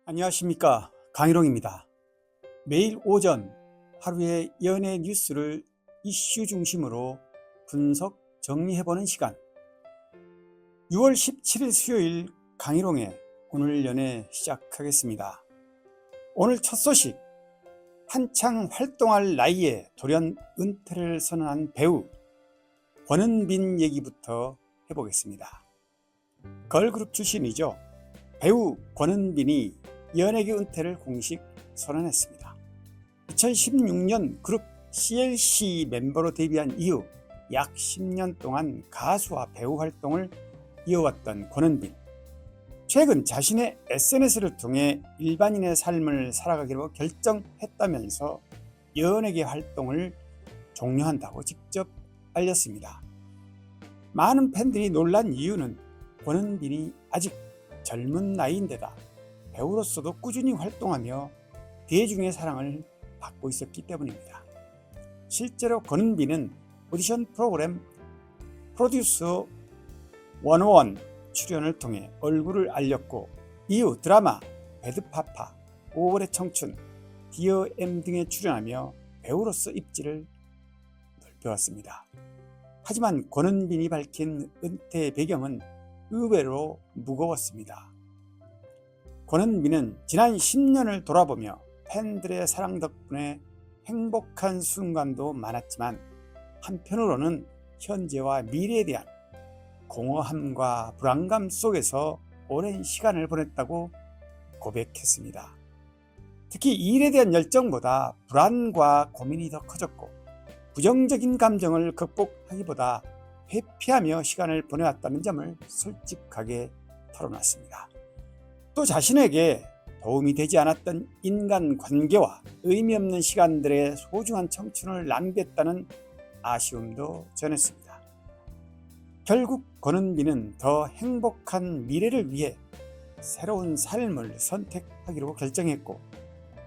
안녕하십니까, 강희롱입니다. 매일 오전 하루의 연예 뉴스를 이슈 중심으로 분석 정리해보는 시간, 6월 17일 수요일 강희롱의 오늘 연예 시작하겠습니다. 오늘 첫 소식, 한창 활동할 나이에 돌연 은퇴를 선언한 배우 권은빈 얘기부터 해보겠습니다. 걸그룹 출신이죠. 배우 권은빈이 연예계 은퇴를 공식 선언했습니다. 2016년 그룹 CLC 멤버로 데뷔한 이후 약 10년 동안 가수와 배우 활동을 이어왔던 권은빈. 최근 자신의 SNS를 통해 일반인의 삶을 살아가기로 결정했다면서 연예계 활동을 종료한다고 직접 알렸습니다. 많은 팬들이 놀란 이유는 권은빈이 아직 젊은 나이인데다 배우로서도 꾸준히 활동하며 대중의 사랑을 받고 있었기 때문입니다. 실제로 권은빈은 오디션 프로그램 프로듀서 101 출연을 통해 얼굴을 알렸고, 이후 드라마 배드파파, 5월의 청춘, 디어 M 등에 출연하며 배우로서 입지를 넓혀왔습니다. 하지만 권은빈이 밝힌 은퇴의 배경은 의외로 무거웠습니다. 권은빈은 지난 10년을 돌아보며 팬들의 사랑 덕분에 행복한 순간도 많았지만, 한편으로는 현재와 미래에 대한 공허함과 불안감 속에서 오랜 시간을 보냈다고 고백했습니다. 특히 일에 대한 열정보다 불안과 고민이 더 커졌고, 부정적인 감정을 극복하기보다 회피하며 시간을 보내왔다는 점을 솔직하게 털어놨습니다. 또 자신에게 도움이 되지 않았던 인간관계와 의미 없는 시간들의 소중한 청춘을 낭비했다는 아쉬움도 전했습니다. 결국 권은빈은 더 행복한 미래를 위해 새로운 삶을 선택하기로 결정했고,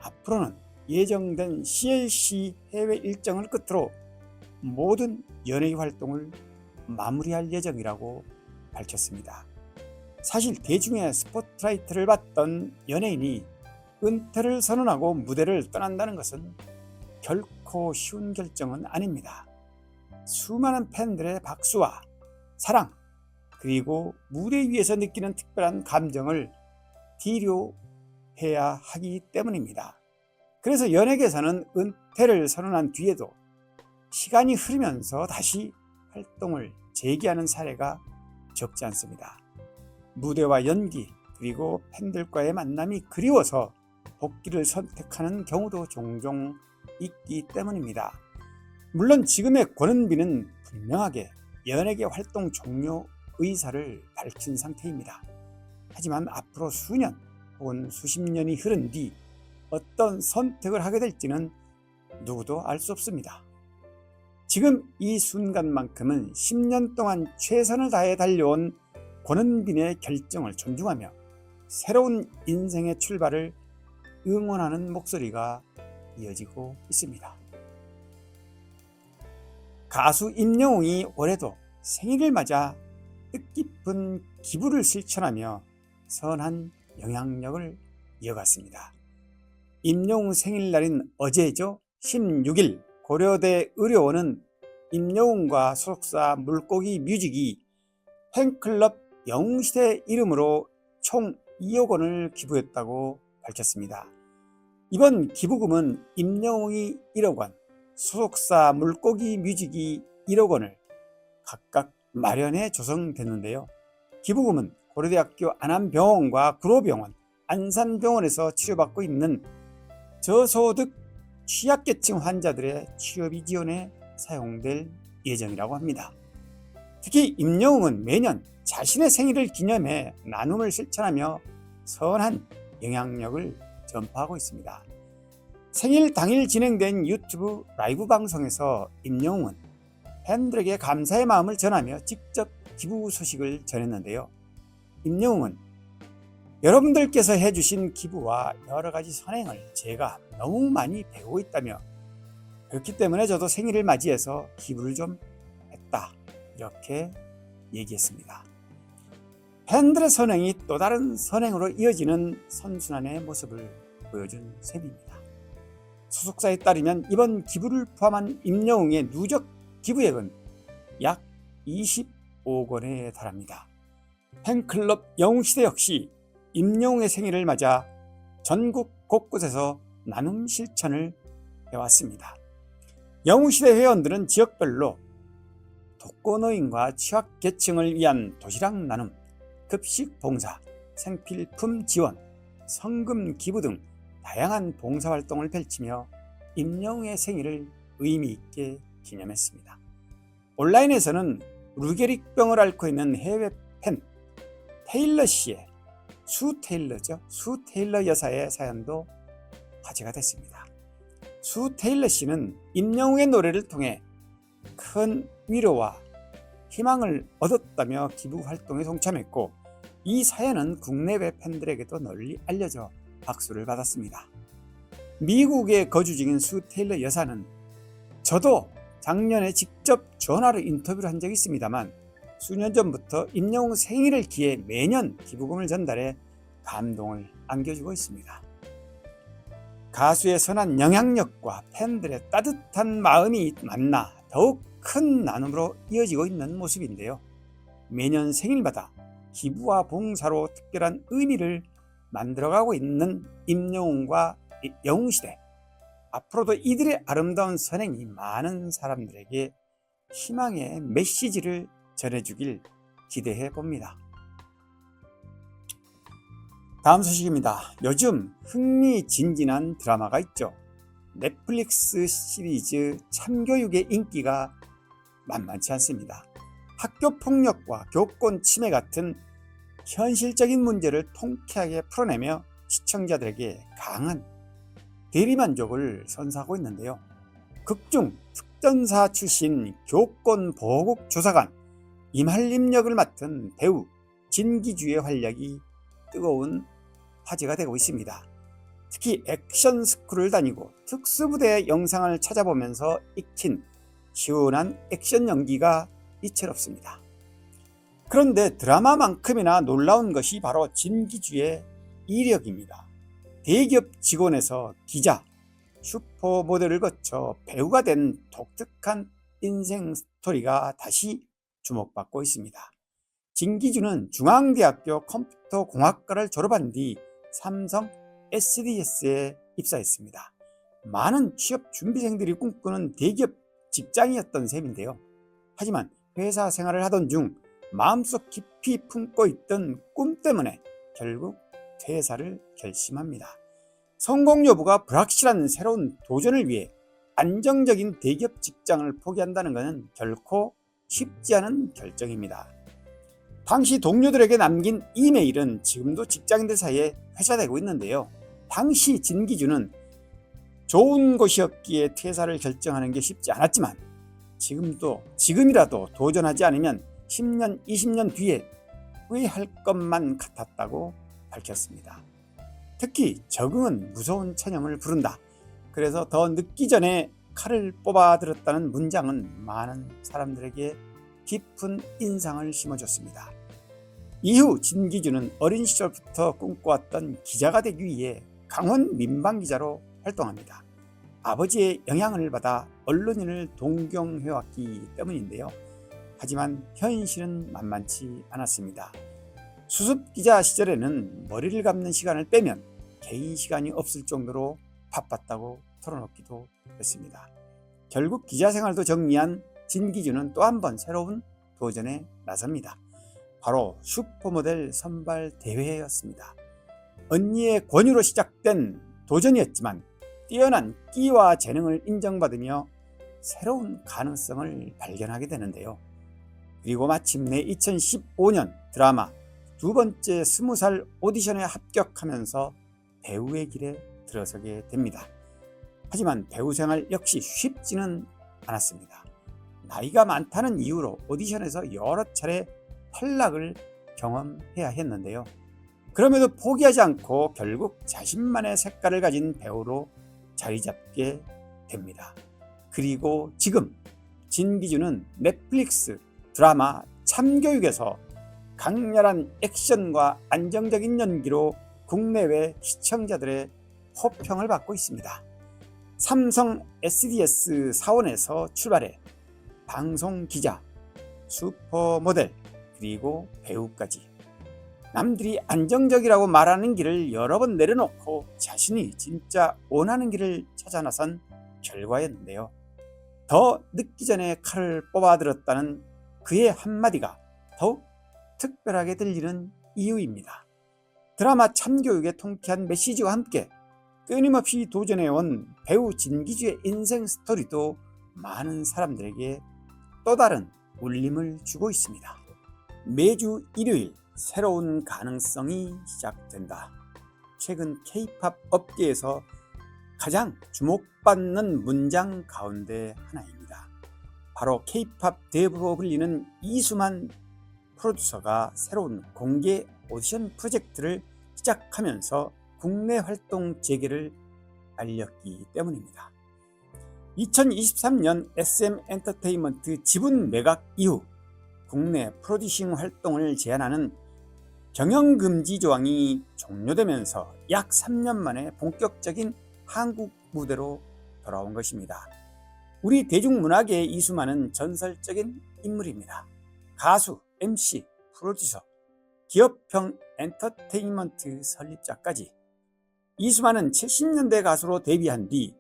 앞으로는 예정된 CLC 해외 일정을 끝으로 모든 연예계 활동을 마무리할 예정이라고 밝혔습니다. 사실 대중의 스포트라이트를 받던 연예인이 은퇴를 선언하고 무대를 떠난다는 것은 결코 쉬운 결정은 아닙니다. 수많은 팬들의 박수와 사랑, 그리고 무대 위에서 느끼는 특별한 감정을 뒤로해야 하기 때문입니다. 그래서 연예계에서는 은퇴를 선언한 뒤에도 시간이 흐르면서 다시 활동을 재개하는 사례가 적지 않습니다. 무대와 연기, 그리고 팬들과의 만남이 그리워서 복귀를 선택하는 경우도 종종 있기 때문입니다. 물론 지금의 권은빈은 분명하게 연예계 활동 종료 의사를 밝힌 상태입니다. 하지만 앞으로 수년 혹은 수십 년이 흐른 뒤 어떤 선택을 하게 될지는 누구도 알 수 없습니다. 지금 이 순간만큼은 10년 동안 최선을 다해 달려온 권은빈의 결정을 존중하며 새로운 인생의 출발을 응원하는 목소리가 이어지고 있습니다. 가수 임영웅이 올해도 생일을 맞아 뜻깊은 기부를 실천하며 선한 영향력을 이어갔습니다. 임영웅 생일날인 어제죠. 16일 고려대 의료원은 임영웅과 소속사 물고기 뮤직이 팬클럽 영웅시대 이름으로 총 2억 원을 기부했다고 밝혔습니다. 이번 기부금은 임영웅이 1억 원, 소속사 물고기 뮤직이 1억 원을 각각 마련해 조성됐는데요. 기부금은 고려대학교 안암병원과 구로병원, 안산병원에서 치료받고 있는 저소득 취약계층 환자들의 치료비 지원에 사용될 예정이라고 합니다. 특히 임영웅은 매년 자신의 생일을 기념해 나눔을 실천하며 선한 영향력을 전파하고 있습니다. 생일 당일 진행된 유튜브 라이브 방송에서 임영웅은 팬들에게 감사의 마음을 전하며 직접 기부 소식을 전했는데요. 임영웅은 여러분들께서 해주신 기부와 여러 가지 선행을 제가 너무 많이 배우고 있다며, 그렇기 때문에 저도 생일을 맞이해서 기부를 좀 했다, 이렇게 얘기했습니다. 팬들의 선행이 또 다른 선행으로 이어지는 선순환의 모습을 보여준 셈입니다. 소속사에 따르면 이번 기부를 포함한 임영웅의 누적 기부액은 약 20억 원에 달합니다. 팬클럽 영웅시대 역시 임영웅의 생일을 맞아 전국 곳곳에서 나눔 실천을 해왔습니다. 영웅시대 회원들은 지역별로 독거노인과 취약계층을 위한 도시락 나눔, 급식 봉사, 생필품 지원, 성금 기부 등 다양한 봉사활동을 펼치며 임영웅의 생일을 의미 있게 기념했습니다. 온라인에서는 루게릭병을 앓고 있는 해외 팬 테일러 씨의 수 테일러 여사의 사연도 화제가 됐습니다. 수 테일러 씨는 임영웅의 노래를 통해 큰 위로와 희망을 얻었다며 기부 활동에 동참했고, 이 사연은 국내외 팬들에게도 널리 알려져 박수를 받았습니다. 미국에 거주 중인 수 테일러 여사는 저도 작년에 직접 전화로 인터뷰를 한 적이 있습니다만 수년 전부터 임영웅 생일을 기해 매년 기부금을 전달해 감동을 안겨주고 있습니다. 가수의 선한 영향력과 팬들의 따뜻한 마음이 만나 더욱 큰 나눔으로 이어지고 있는 모습인데요. 매년 생일마다 기부와 봉사로 특별한 의미를 만들어가고 있는 임영웅과 영웅시대. 앞으로도 이들의 아름다운 선행이 많은 사람들에게 희망의 메시지를 전해주길 기대해 봅니다. 다음 소식입니다. 요즘 흥미진진한 드라마가 있죠. 넷플릭스 시리즈 참교육의 인기가 만만치 않습니다. 학교 폭력과 교권 침해 같은 현실적인 문제를 통쾌하게 풀어내며 시청자들에게 강한 대리만족을 선사하고 있는데요. 극중 특전사 출신 교권보호국 조사관 임한림 역을 맡은 배우 진기주의 활약이 뜨거운 화제가 되고 있습니다. 특히 액션 스쿨을 다니고 특수부대 영상을 찾아보면서 익힌 시원한 액션 연기가 이채롭습니다. 그런데 드라마만큼이나 놀라운 것이 바로 진기주의 이력입니다. 대기업 직원에서 기자, 슈퍼모델을 거쳐 배우가 된 독특한 인생 스토리가 다시 주목받고 있습니다. 진기주는 중앙대학교 컴퓨터공학과를 졸업한 뒤 삼성 SDS에 입사했습니다. 많은 취업 준비생들이 꿈꾸는 대기업 직장이었던 셈인데요. 하지만 회사 생활을 하던 중 마음속 깊이 품고 있던 꿈 때문에 결국 퇴사를 결심합니다. 성공 여부가 불확실한 새로운 도전을 위해 안정적인 대기업 직장을 포기한다는 것은 결코 쉽지 않은 결정입니다. 당시 동료들에게 남긴 이메일은 지금도 직장인들 사이에 회자되고 있는데요. 당시 진기주는 좋은 곳이었기에 퇴사를 결정하는 게 쉽지 않았지만 지금이라도 도전하지 않으면 10년, 20년 뒤에 후회할 것만 같았다고 밝혔습니다. 특히 적응은 무서운 천형을 부른다. 그래서 더 늦기 전에 칼을 뽑아들었다는 문장은 많은 사람들에게 깊은 인상을 심어줬습니다. 이후 진기주는 어린 시절부터 꿈꿔왔던 기자가 되기 위해 강원 민방기자로 활동합니다. 아버지의 영향을 받아 언론인을 동경해왔기 때문인데요. 하지만 현실은 만만치 않았습니다. 수습기자 시절에는 머리를 감는 시간을 빼면 개인 시간이 없을 정도로 바빴다고 털어놓기도 했습니다. 결국 기자 생활도 정리한 진기주는 또 한 번 새로운 도전에 나섭니다. 바로 슈퍼모델 선발 대회였습니다. 언니의 권유로 시작된 도전이었지만 뛰어난 끼와 재능을 인정받으며 새로운 가능성을 발견하게 되는데요. 그리고 마침내 2015년 드라마 두 번째 20살 오디션에 합격하면서 배우의 길에 들어서게 됩니다. 하지만 배우 생활 역시 쉽지는 않았습니다. 나이가 많다는 이유로 오디션에서 여러 차례 탈락을 경험해야 했는데요. 그럼에도 포기하지 않고 결국 자신만의 색깔을 가진 배우로 자리 잡게 됩니다. 그리고 지금 진기주는 넷플릭스 드라마 참교육에서 강렬한 액션과 안정적인 연기로 국내외 시청자들의 호평을 받고 있습니다. 삼성 SDS 사원에서 출발해 방송 기자, 슈퍼모델, 그리고 배우까지 남들이 안정적이라고 말하는 길을 여러 번 내려놓고 자신이 진짜 원하는 길을 찾아 나선 결과였는데요. 더 늦기 전에 칼을 뽑아들었다는 그의 한마디가 더욱 특별하게 들리는 이유입니다. 드라마 참교육의 통쾌한 메시지와 함께 끊임없이 도전해온 배우 진기주의 인생 스토리도 많은 사람들에게 또 다른 울림을 주고 있습니다. 매주 일요일 새로운 가능성이 시작된다. 최근 K-팝 업계에서 가장 주목받는 문장 가운데 하나입니다. 바로 K-팝 대부로 불리는 이수만 프로듀서가 새로운 공개 오디션 프로젝트를 시작하면서 국내 활동 재개를 알렸기 때문입니다. 2023년 SM 엔터테인먼트 지분 매각 이후 국내 프로듀싱 활동을 제한하는 경영금지 조항이 종료되면서 약 3년 만에 본격적인 한국 무대로 돌아온 것입니다. 우리 대중문화계의 이수만은 전설적인 인물입니다. 가수, MC, 프로듀서, 기업형 엔터테인먼트 설립자까지. 이수만은 70년대 가수로 데뷔한 뒤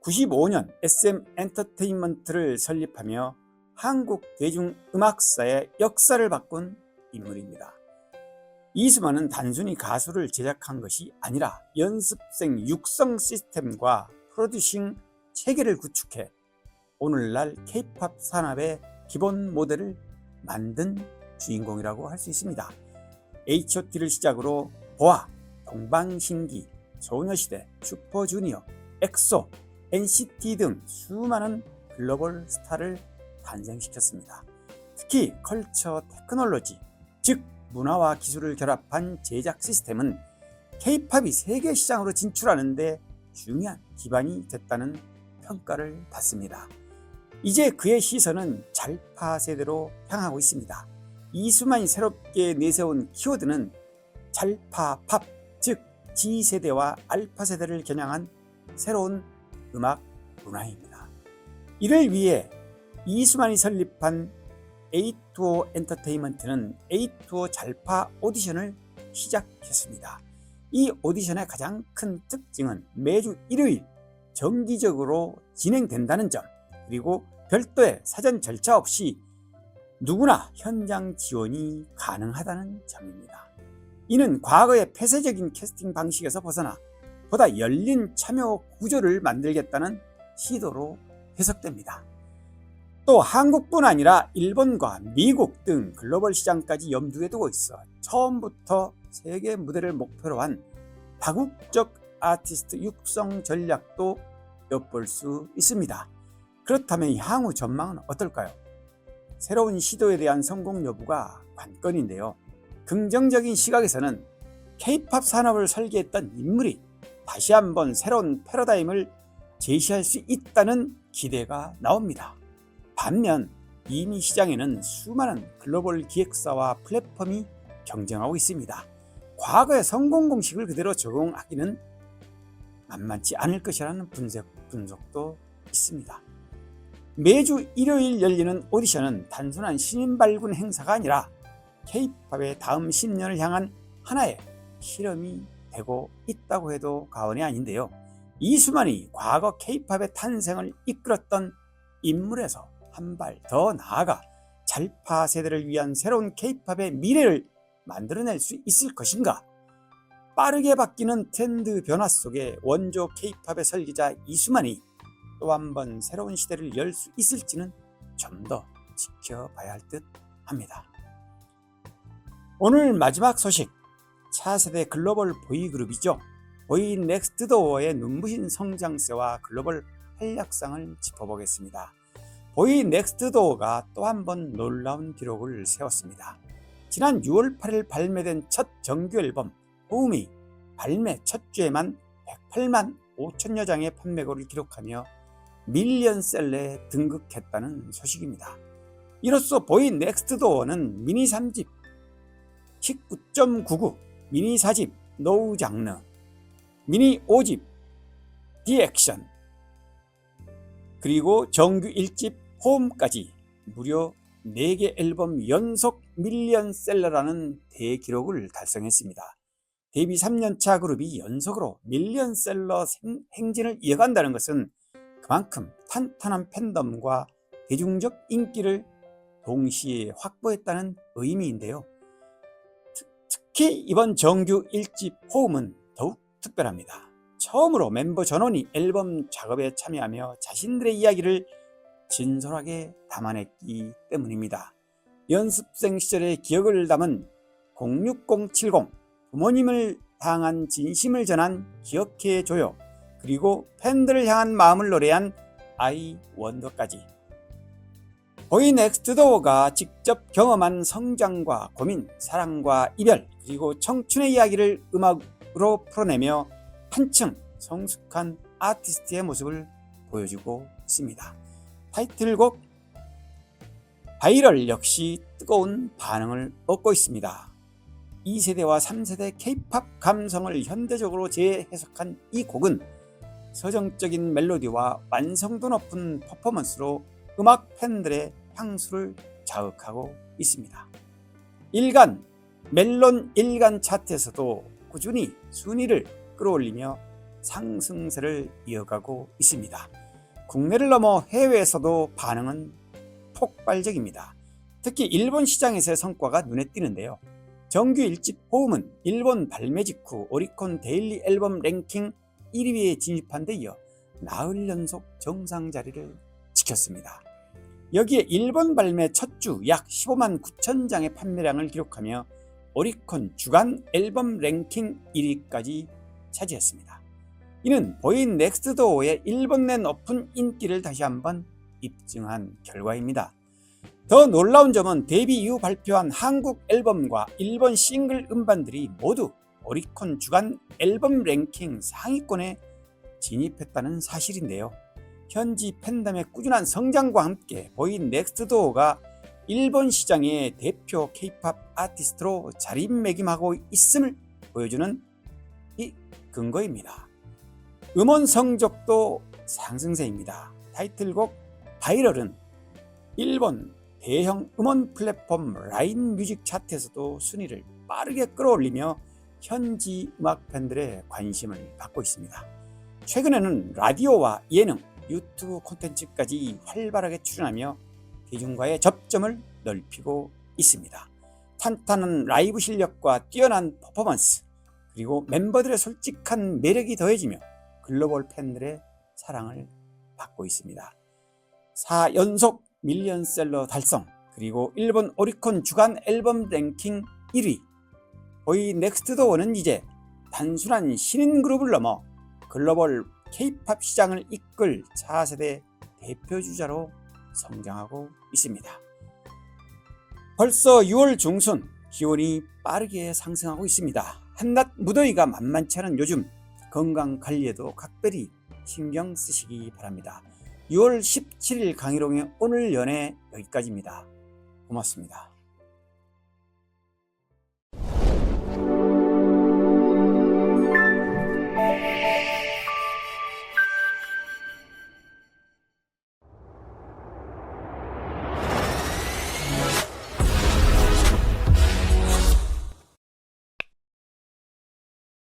95년 SM 엔터테인먼트를 설립하며 한국 대중음악사의 역사를 바꾼 인물입니다. 이수만은 단순히 가수를 제작한 것이 아니라 연습생 육성 시스템과 프로듀싱 체계를 구축해 오늘날 K-팝 산업의 기본 모델을 만든 주인공이라고 할 수 있습니다. H.O.T를 시작으로 보아, 동방신기, 소녀시대, 슈퍼주니어, 엑소, NCT 등 수많은 글로벌 스타를 탄생시켰습니다. 특히 컬처 테크놀로지, 즉 문화와 기술을 결합한 제작 시스템은 K-팝이 세계 시장으로 진출하는 데 중요한 기반이 됐다는 평가를 받습니다. 이제 그의 시선은 잘파 세대로 향하고 있습니다. 이수만이 새롭게 내세운 키워드는 잘파 팝, 즉 G세대와 알파 세대를 겨냥한 새로운 음악 문화입니다. 이를 위해 이수만이 설립한 A2O 엔터테인먼트는 A2O 잘파 오디션을 시작했습니다. 이 오디션의 가장 큰 특징은 매주 일요일 정기적으로 진행된다는 점, 그리고 별도의 사전 절차 없이 누구나 현장 지원이 가능하다는 점입니다. 이는 과거의 폐쇄적인 캐스팅 방식에서 벗어나 보다 열린 참여 구조를 만들겠다는 시도로 해석됩니다. 또 한국뿐 아니라 일본과 미국 등 글로벌 시장까지 염두에 두고 있어 처음부터 세계 무대를 목표로 한 다국적 아티스트 육성 전략도 엿볼 수 있습니다. 그렇다면 향후 전망은 어떨까요? 새로운 시도에 대한 성공 여부가 관건인데요. 긍정적인 시각에서는 K-팝 산업을 설계했던 인물이 다시 한번 새로운 패러다임을 제시할 수 있다는 기대가 나옵니다. 반면 이미 시장에는 수많은 글로벌 기획사와 플랫폼이 경쟁하고 있습니다. 과거의 성공 공식을 그대로 적용하기는 만만치 않을 것이라는 분석도 있습니다. 매주 일요일 열리는 오디션은 단순한 신인 발굴 행사가 아니라 K-팝의 다음 10년을 향한 하나의 실험이 되고 있다고 해도 과언이 아닌데요. 이수만이 과거 K-팝의 탄생을 이끌었던 인물에서 한 발 더 나아가 잘파 세대를 위한 새로운 K-팝의 미래를 만들어낼 수 있을 것인가? 빠르게 바뀌는 트렌드 변화 속에 원조 K-팝의 설계자 이수만이 또 한 번 새로운 시대를 열 수 있을지는 좀 더 지켜봐야 할 듯 합니다. 오늘 마지막 소식, 차세대 글로벌 보이그룹이죠. 보이 넥스트도어의 눈부신 성장세와 글로벌 활약상을 짚어보겠습니다. 보이 넥스트도어가 또 한 번 놀라운 기록을 세웠습니다. 지난 6월 8일 발매된 첫 정규 앨범 홈이 발매 첫 주에만 108만 5천여 장의 판매고를 기록하며 밀리언셀러에 등극했다는 소식입니다. 이로써 보이 넥스트도어는 미니 3집 19.99, 미니 4집 노우 장르, 미니 5집 디액션, 그리고 정규 1집 홈까지 무려 4개 앨범 연속 밀리언셀러라는 대기록을 달성했습니다. 데뷔 3년차 그룹이 연속으로 밀리언셀러 행진을 이어간다는 것은 그만큼 탄탄한 팬덤과 대중적 인기를 동시에 확보했다는 의미인데요. 특히 이번 정규 1집 호음은 더욱 특별합니다. 처음으로 멤버 전원이 앨범 작업에 참여하며 자신들의 이야기를 진솔하게 담아냈기 때문입니다. 연습생 시절의 기억을 담은 06070, 부모님을 향한 진심을 전한 기억해줘요, 그리고 팬들을 향한 마음을 노래한 I Wonder까지 보이 넥스트 도어가 직접 경험한 성장과 고민, 사랑과 이별, 그리고 청춘의 이야기를 음악으로 풀어내며 한층 성숙한 아티스트의 모습을 보여주고 있습니다. 타이틀곡 바이럴 역시 뜨거운 반응을 얻고 있습니다. 2세대와 3세대 K-POP 감성을 현대적으로 재해석한 이 곡은 서정적인 멜로디와 완성도 높은 퍼포먼스로 음악 팬들의 향수를 자극하고 있습니다. 멜론 일간 차트에서도 꾸준히 순위를 끌어올리며 상승세를 이어가고 있습니다. 국내를 넘어 해외에서도 반응은 폭발적입니다. 특히 일본 시장에서의 성과가 눈에 띄는데요. 정규 1집 호음은 일본 발매 직후 오리콘 데일리 앨범 랭킹 1위에 진입한 데 이어 나흘 연속 정상 자리를 지켰습니다. 여기에 일본 발매 첫 주 약 15만 9천 장의 판매량을 기록하며 오리콘 주간 앨범 랭킹 1위까지 차지했습니다. 이는 보이 넥스트 도어의 일본 내 높은 인기를 다시 한번 입증한 결과입니다. 더 놀라운 점은 데뷔 이후 발표한 한국 앨범과 일본 싱글 음반들이 모두 오리콘 주간 앨범 랭킹 상위권에 진입했다는 사실인데요. 현지 팬덤의 꾸준한 성장과 함께 보이 넥스트 도어가 일본 시장의 대표 K-POP 아티스트로 자리매김하고 있음을 보여주는 이 근거입니다. 음원 성적도 상승세입니다. 타이틀곡 바이럴은 일본 대형 음원 플랫폼 라인 뮤직 차트에서도 순위를 빠르게 끌어올리며 현지 음악 팬들의 관심을 받고 있습니다. 최근에는 라디오와 예능, 유튜브 콘텐츠까지 활발하게 출연하며 대중과의 접점을 넓히고 있습니다. 탄탄한 라이브 실력과 뛰어난 퍼포먼스, 그리고 멤버들의 솔직한 매력이 더해지며 글로벌 팬들의 사랑을 받고 있습니다. 4연속 밀리언셀러 달성, 그리고 일본 오리콘 주간 앨범 랭킹 1위. 보이 넥스트 도어는 이제 단순한 신인 그룹을 넘어 글로벌 K-POP 시장을 이끌 차세대 대표주자로 성장하고 있습니다. 벌써 6월 중순, 기온이 빠르게 상승하고 있습니다. 한낮 무더위가 만만치 않은 요즘, 건강 관리에도 각별히 신경 쓰시기 바랍니다. 6월 17일 강희롱의 오늘 연애 여기까지입니다. 고맙습니다.